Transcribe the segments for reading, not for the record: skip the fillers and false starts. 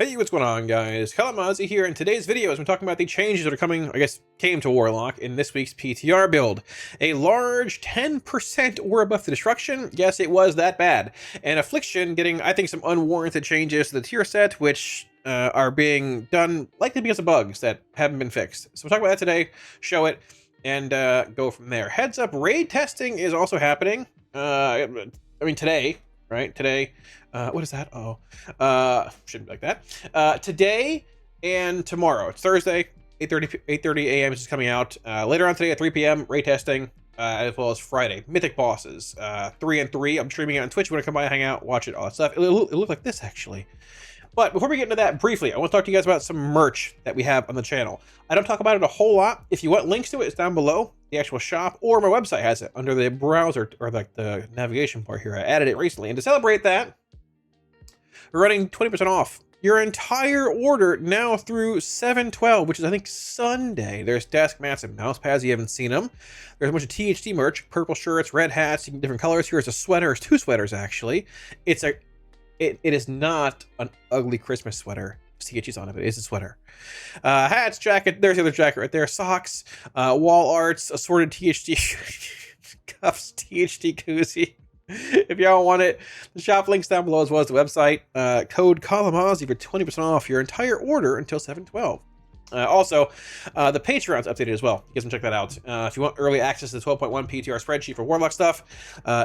Hey, what's going on, guys? Kalamazi here. In today's video, as we're talking about the changes that are coming, came to Warlock in this week's PTR build. A large 10% aura buff to destruction. Yes, it was that bad. And Affliction getting, I think, some unwarranted changes to the tier set, which are being done likely because of bugs that haven't been fixed. So we'll talk about that today, show it, and go from there. Heads up, raid testing is also happening. Today, right? Today. What is that? Oh, shouldn't be like that. Today and tomorrow. It's Thursday, 8:30 a.m. is coming out. Later on today at 3 p.m. raid testing, as well as Friday. Mythic bosses, 3 and 3. I'm streaming it on Twitch. You want to come by, hang out, watch it, all that stuff. It'll look like this, actually. But before we get into that, briefly, I want to talk to you guys about some merch that we have on the channel. I don't talk about it a whole lot. If you want links to it, it's down below. The actual shop, or my website has it under the browser, or like the navigation part here. I added it recently. And to celebrate that, we're running 20% off your entire order now through 7/12, which is, I think, Sunday. There's desk mats and mouse pads. You haven't seen them. There's a bunch of THT merch, purple shirts, red hats, different colors. Here's a sweater. There's 2 sweaters, actually. It is not an ugly Christmas sweater. THT's on it, but it is a sweater. Hats, jacket. There's the other jacket right there. Socks, wall arts, assorted THT cuffs, THT koozie. If y'all want it, the shop link's down below, as well as the website. Code Kalamazi for 20% off your entire order until 7/12. Also, the Patreon's updated as well. You guys can check that out. If you want early access to the 12.1 PTR spreadsheet for Warlock stuff,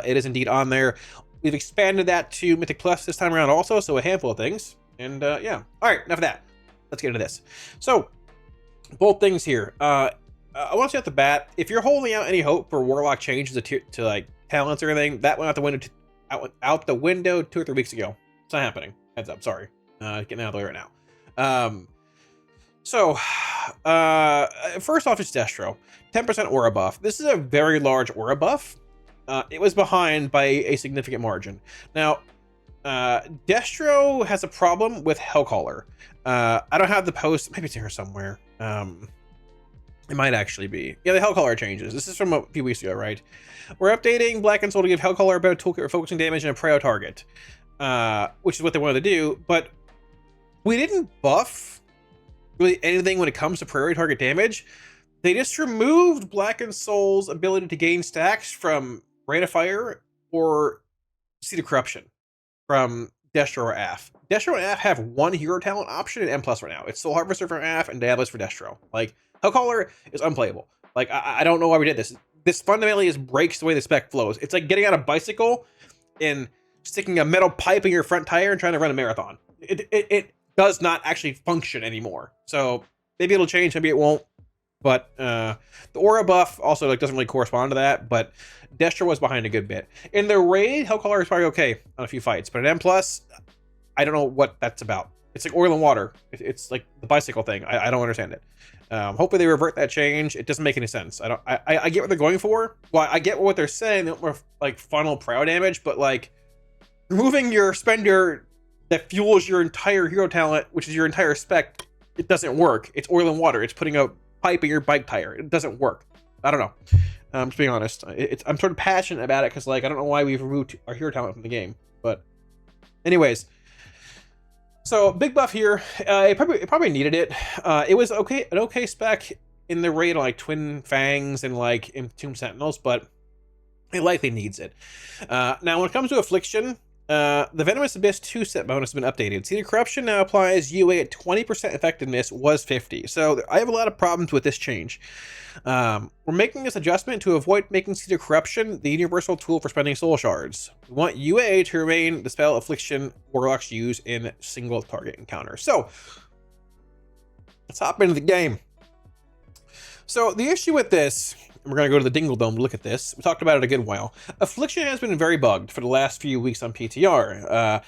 it is indeed on there. We've expanded that to Mythic Plus this time around also, so a handful of things. And yeah. All right, enough of that. Let's get into this. So, both things here. I want to say at the bat, if you're holding out any hope for Warlock Changes to like talents or anything, that went out the window out the window 2 or 3 weeks ago. It's not happening. Heads up. Sorry. Getting out of the way right now. First off, it's Destro. 10% aura buff. This is a very large aura buff. It was behind by a significant margin. Now, Destro has a problem with Hellcaller. I don't have the post. Maybe it's here somewhere. It might actually be. Yeah, the Hellcaller changes. This is from a few weeks ago, right? We're updating Black and Soul to give Hellcaller a better toolkit for focusing damage and a prio target, which is what they wanted to do. But we didn't buff really anything when it comes to prio target damage. They just removed Black and Soul's ability to gain stacks from Rain of Fire or Seed of Corruption from Destro or Aff. Destro and Aff have one hero talent option in M+ right now. It's Soul Harvester for Aff and Dabbler's for Destro. Like, Hellcaller is unplayable. Like, I don't know why we did this. This fundamentally just breaks the way the spec flows. It's like getting on a bicycle and sticking a metal pipe in your front tire and trying to run a marathon. It does not actually function anymore. So maybe it'll change, maybe it won't. But the aura buff also doesn't really correspond to that. But Destro was behind a good bit. In the raid, Hellcaller is probably okay on a few fights. But at M+, I don't know what that's about. It's like oil and water. It's like the bicycle thing. I don't understand it. Hopefully they revert that change. It doesn't make any sense. I get what they're going for. Well, I get what they're saying. They want more like funnel prio damage, but like removing your spender that fuels your entire hero talent, which is your entire spec, it doesn't work. It's oil and water. It's putting a pipe in your bike tire. It doesn't work. I don't know. Just being honest. I'm sort of passionate about it because like I don't know why we've removed our hero talent from the game. But anyways. So big buff here. It probably needed it. It was an okay spec in the raid on like Twin Fangs and like Tomb Sentinels, but it likely needs it. Now when it comes to Affliction, the Venomous Abyss 2 set bonus has been updated. Seed of Corruption now applies UA at 20% effectiveness, was 50. So I have a lot of problems with this change. We're making this adjustment to avoid making Seed of Corruption the universal tool for spending soul shards. We want UA to remain the spell Affliction Warlocks use in single target encounters. So let's hop into the game. So the issue with this, we're going to go to the Dingle Dome to look at this. We talked about it a good while. Affliction has been very bugged for the last few weeks on PTR.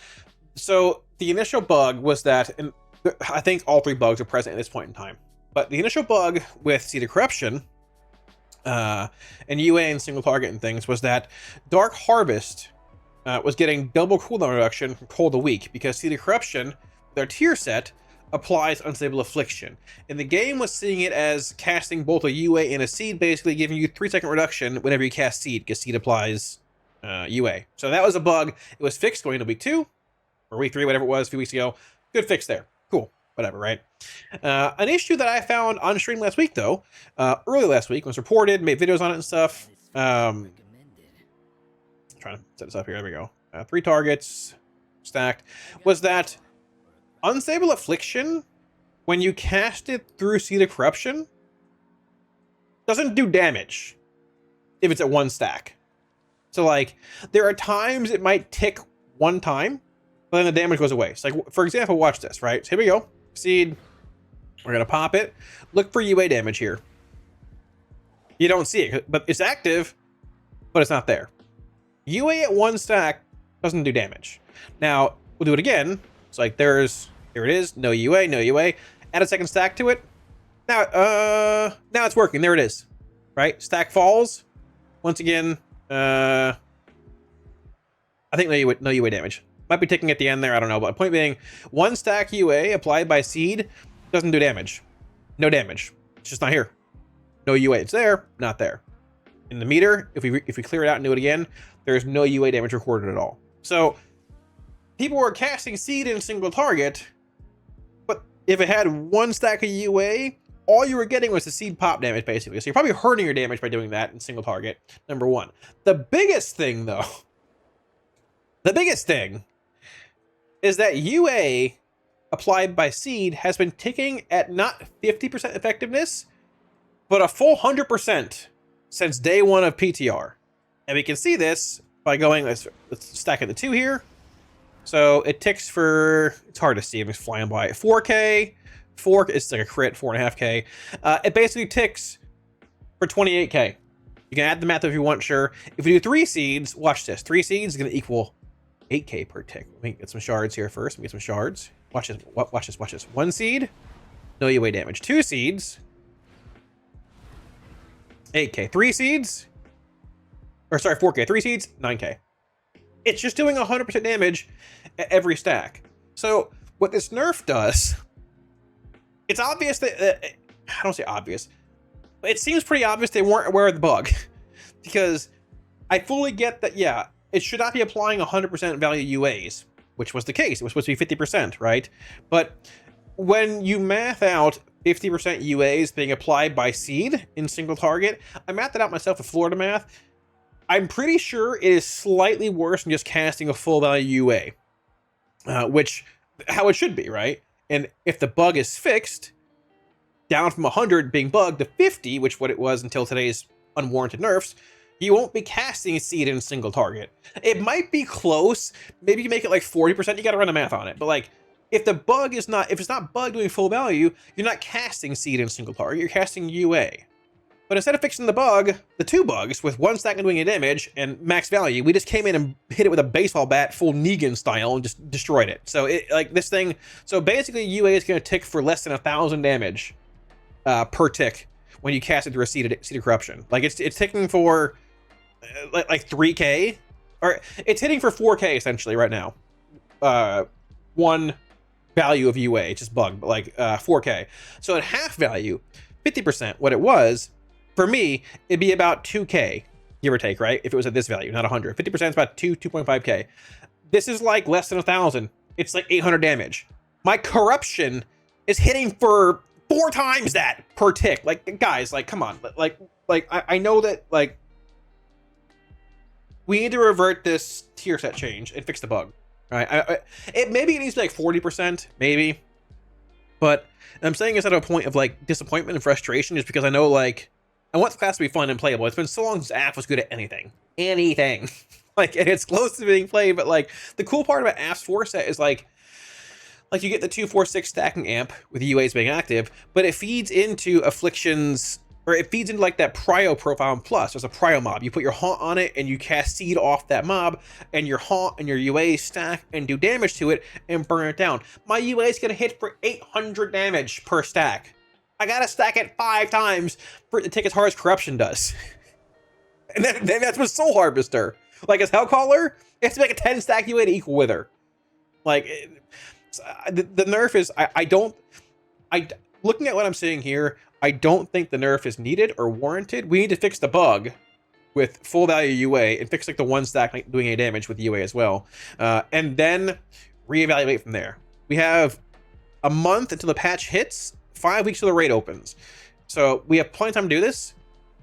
So the initial bug was that, and I think all 3 bugs are present at this point in time. But the initial bug with Seed of Corruption and UA and single target and things was that Dark Harvest was getting double cooldown reduction from Cold a Week because Seed of Corruption, their tier set, applies Unstable Affliction. And the game was seeing it as casting both a UA and a Seed, basically giving you 3-second reduction whenever you cast Seed, because Seed applies UA. So that was a bug. It was fixed going into week 2, or week 3, whatever it was, a few weeks ago. Good fix there. whatever, right? An issue that I found on stream last week, though, early last week, was reported, made videos on it and stuff. Trying to set this up here. There we go. 3 targets stacked. Was that unstable Affliction, when you cast it through Seed of Corruption, doesn't do damage if it's at 1 stack. So, like, there are times it might tick 1 time, but then the damage goes away. So, like, for example, watch this, right? So here we go. Seed. We're going to pop it. Look for UA damage here. You don't see it, but it's active, but it's not there. UA at 1 stack doesn't do damage. Now, we'll do it again. It's like here it is. No UA, no UA. Add a 2nd stack to it. Now it's working. There it is. Right? Stack falls. Once again, I think no UA damage. Might be ticking at the end there. I don't know. But point being, 1 stack UA applied by Seed doesn't do damage. No damage. It's just not here. No UA. It's there, not there. In the meter, if we clear it out and do it again, there's no UA damage recorded at all. So people were casting Seed in a single target, but if it had 1 stack of UA, all you were getting was the Seed pop damage, basically. So you're probably hurting your damage by doing that in single target, number 1. The biggest thing, though, is that UA applied by Seed has been ticking at not 50% effectiveness, but a full 100% since day 1 of PTR. And we can see this by going, let's stack at the 2 here. So it ticks for, it's hard to see, I'm just flying by, 4K, it's like a crit, 4.5K. It basically ticks for 28K. You can add the math if you want, sure. If we do 3 seeds, watch this. 3 seeds is going to equal 8K per tick. Let me get some shards here first. Let me get some shards. Watch this, watch this, watch this. 1 seed, no UA damage. 2 seeds, 8K. 3 seeds, or sorry, 4K. 3 seeds, 9K. It's just doing 100% damage at every stack. So what this nerf does, it's obvious that, I don't say obvious, but it seems pretty obvious they weren't aware of the bug. Because I fully get that, yeah, it should not be applying 100% value UAs, which was the case. It was supposed to be 50%, right? But when you math out 50% UAs being applied by Seed in single target, I mathed it out myself with Florida math. I'm pretty sure it is slightly worse than just casting a full value UA, which, how it should be, right? And if the bug is fixed, down from 100 being bugged to 50, which what it was until today's unwarranted nerfs, you won't be casting Seed in a single target. It might be close. Maybe you make it like 40%. You got to run the math on it. But like, if the bug is not, if it's not bug doing full value, you're not casting Seed in a single target. You're casting UA. But instead of fixing the bug, the 2 bugs with 1 stack and doing a damage and max value, we just came in and hit it with a baseball bat, full Negan style, and just destroyed it. So it, like this thing, so basically UA is going to tick for less than 1,000 damage per tick when you cast it through a Seed of Corruption. Like it's ticking for like 3K, or it's hitting for 4K essentially right now. 1 value of UA, just bugged, but like 4K. So at half value, 50%, what it was, for me, it'd be about 2K, give or take, right? If it was at this value, not 100. 50% is about 2.5K. This is like less than 1,000. It's like 800 damage. My corruption is hitting for 4 times that per tick. Like, guys, like, come on. Like I know that, like, we need to revert this tier set change and fix the bug. Right? Maybe it needs to be like 40%, maybe. But I'm saying this at a point of like disappointment and frustration, just because I know, like, I want the class to be fun and playable. It's been so long since AF was good at anything. Like, and it's close to being played, but like the cool part about AF's 4 set is like you get the 2-4-6 stacking amp with UAs being active, but it feeds into Affliction's, or it feeds into like that prio profile in plus. There's a prio mob. You put your haunt on it and you cast Seed off that mob, and your haunt and your UA stack and do damage to it and burn it down. My UA is gonna hit for 800 damage per stack. I gotta stack it 5 times for it to take as hard as Corruption does. And then that's with Soul Harvester. Like, as Hellcaller, it has to make a 10 stack UA to equal Wither. Like, the nerf is, looking at what I'm saying here, I don't think the nerf is needed or warranted. We need to fix the bug with full value UA and fix like the 1 stack doing any damage with UA as well. And then reevaluate from there. We have a month until the patch hits, 5 weeks till the raid opens. So we have plenty of time to do this,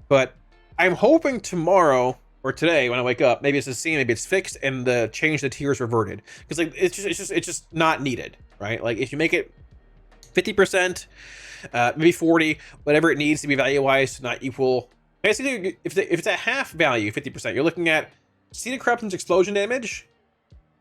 but I'm hoping tomorrow or today when I wake up, maybe it's the same, maybe it's fixed, and the change the tiers reverted. Because like it's just not needed, right? Like if you make it 50%, maybe 40, whatever it needs to be value-wise to not equal. Basically, if it's at half value, 50%, you're looking at Seeded Corruption's explosion damage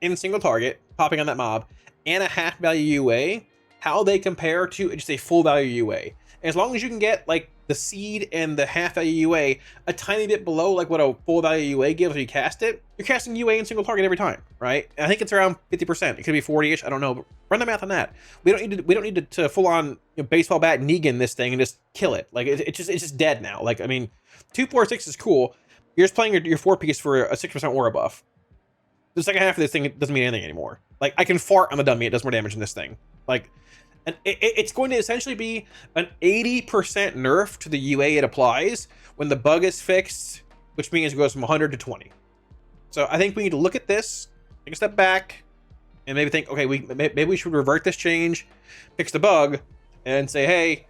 in single target, popping on that mob, and a half value UA, how they compare to just a full value UA. And as long as you can get like the seed and the half value UA a tiny bit below like what a full value UA gives when you cast it, you're casting UA in single target every time, right? And I think it's around 50%. It could be 40-ish, I don't know, but run the math on that. We don't need to full on baseball bat Negan this thing and just kill it. Like it's just dead now. Like I mean, 246 is cool. You're just playing your 4-piece for a 6% aura buff. The second half of this thing doesn't mean anything anymore. Like I can fart on the dummy, it does more damage than this thing. Like, and it's going to essentially be an 80% nerf to the UA it applies when the bug is fixed, which means it goes from 100 to 20. So I think we need to look at this, take a step back, and maybe think, okay, maybe we should revert this change, fix the bug, and say, hey,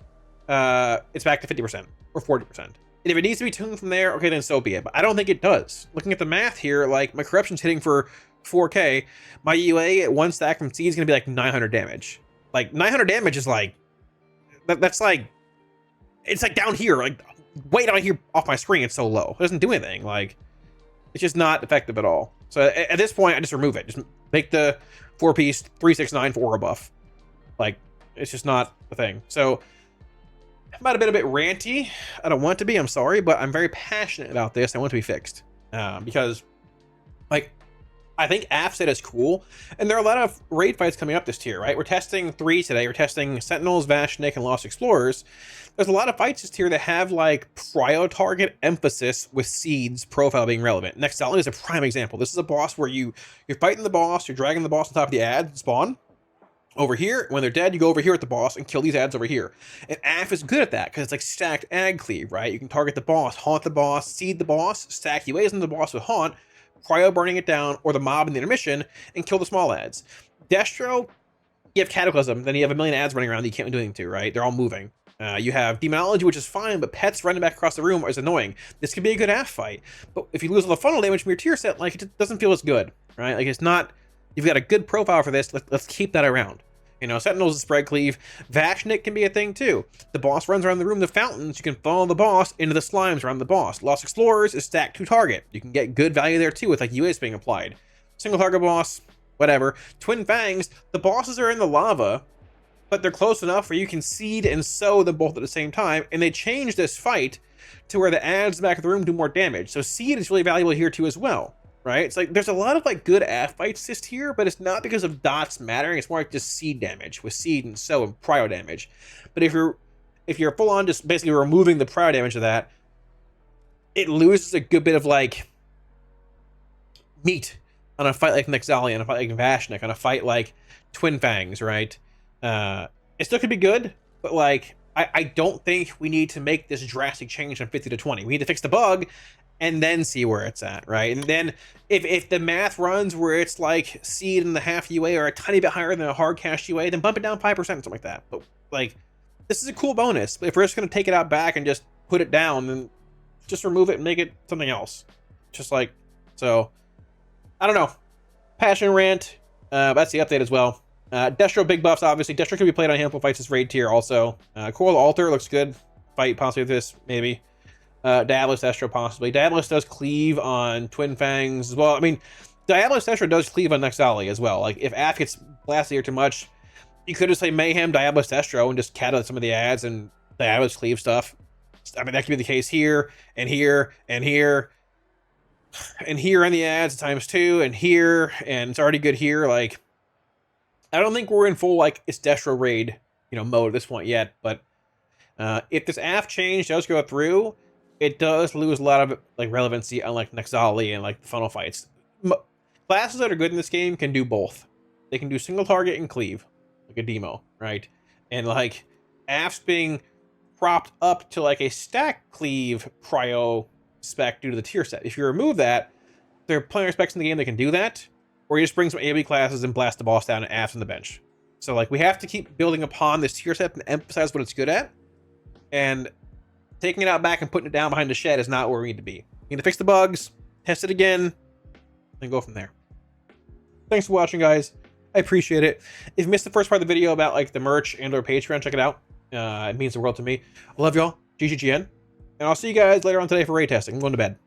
it's back to 50% or 40%. And if it needs to be tuned from there, okay, then so be it. But I don't think it does. Looking at the math here, like my corruption's hitting for 4K, my UA at one stack from seed is gonna be like 900 damage. Like 900 damage is like, that's like, it's like down here, like way down here off my screen. It's so low. It doesn't do anything. Like it's just not effective at all. So at this point, I just remove it. Just make the 4-piece 369 for aura buff. Like it's just not a thing. So I might have been a bit ranty. I don't want to be. I'm sorry, but I'm very passionate about this. I want it to be fixed because, like, I think Affliction is cool, and there are a lot of raid fights coming up this tier, right? We're testing 3 today. We're testing Sentinels, Vashnik, and Lost Explorers. There's a lot of fights this tier that have like prio target emphasis with Seed's profile being relevant. Nexali is a prime example. This is a boss where you're fighting the boss, you're dragging the boss on top of the ad spawn. Over here, when they're dead, you go over here at the boss and kill these ads over here. And Aff is good at that because it's like stacked ad cleave, right? You can target the boss, haunt the boss, seed the boss, stack UAs on the boss with haunt, cryo burning it down, or the mob in the intermission, and kill the small ads. Destro, you have Cataclysm, then you have a million ads running around that you can't do anything to, right? They're all moving. You have Demonology, which is fine, but pets running back across the room is annoying. This could be a good Aff fight, but if you lose all the funnel damage from your tier set, like it just doesn't feel as good, right? Like it's not, you've got a good profile for this, let's keep that around. You know, Sentinels is spread cleave. Vashnik can be a thing too. The boss runs around the room, the fountains. You can follow the boss into the slimes around the boss. Lost Explorers is stacked to target. You can get good value there too with like UAs being applied. Single target boss, whatever. Twin Fangs, the bosses are in the lava, but they're close enough where you can seed and sow them both at the same time. And they changed this fight to where the ads in the back of the room do more damage. So seed is really valuable here too as well. Right? It's like there's a lot of like good Aff fights this tier, but it's not because of dots mattering. It's more like just seed damage with seed and sow and prio damage. But if you're full on just basically removing the prio damage of that, it loses a good bit of like meat on a fight like Nexali, on a fight like Vashnik, on a fight like Twin Fangs, right? It still could be good, but like I don't think we need to make this drastic change from 50 to 20. We need to fix the bug and then see where it's at, right? And then if the math runs where it's like seed and the half UA or a tiny bit higher than a hard cash UA, then bump it down 5% or something like that. But like, this is a cool bonus. But if we're just gonna take it out back and just put it down, then just remove it and make it something else. Just like, so, I don't know. Passion rant, that's the update as well. Destro big buffs, obviously. Destro can be played on handful fights this raid tier also. Coral Altar looks good. Fight possibly with this, maybe. Diabolus Destro possibly. Diabolus does cleave on Twin Fangs as well. I mean, Diabolus Destro does cleave on Nexali as well. Like, if Aff gets blasted here too much, you could just say Mayhem, Diabolus Destro, and just cat out some of the ads and Diabolus cleave stuff. I mean, that could be the case here, and here, and here, and here on the ads times 2, and here, and it's already good here. Like, I don't think we're in full, like, it's Destro raid, mode at this point yet, but if this Aff change does go through, it does lose a lot of like relevancy, unlike Nexali and like funnel fights. Classes that are good in this game can do both. They can do single target and cleave, like a demo, right? And like Aff's being propped up to like a stack cleave prio spec due to the tier set. If you remove that, there are plenty of specs in the game that can do that, or you just bring some AoE classes and blast the boss down and Aff's on the bench. So like we have to keep building upon this tier set and emphasize what it's good at. And taking it out back and putting it down behind the shed is not where we need to be. We need to fix the bugs, test it again, and go from there. Thanks for watching, guys. I appreciate it. If you missed the first part of the video about like the merch and or Patreon, check it out. It means the world to me. I love y'all. GGGN. And I'll see you guys later on today for raid testing. I'm going to bed.